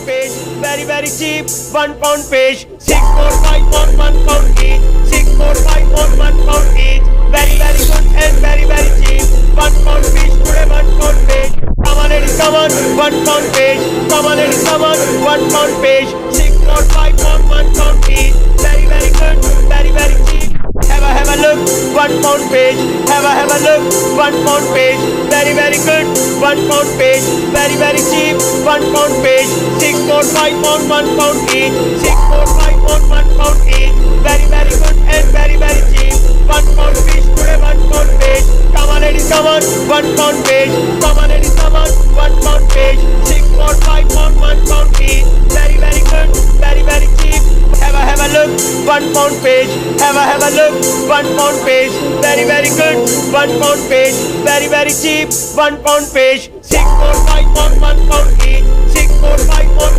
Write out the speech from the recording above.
fish, very cheap. 1 pound fish, 6, 4, 5 on 1 pound each. 6, 4, 5 on 1 pound each. Very good and very cheap. 1 pound fish today, 1 pound fish. Come on ladies, come on, 1 pound fish. Come on ladies, come on, 1 pound fish. 6, 4, 5 on 1 pound each. Very good, very cheap. Have a look, 1 pound fish. Have a look, 1 pound fish. Very good, 1 pound fish. Very cheap, 1 pound fish. 6, 4, 5 on 1 pound each. 6, 4, 5 on 1 pound each. Very good and very cheap. 1 pound fish today, 1 pound fish. Come on ladies, come on, 1 pound fish. Come on ladies, come on, 1 pound fish. 6, 4, 5 on 1 pound each. Very good, very cheap. Have a look, 1 pound fish. Have a look, 1 pound fish. Very good, 1 pound fish. Very cheap, 1 pound fish. 6, 4, 5 on 1 pound each. 6, 4, 5 on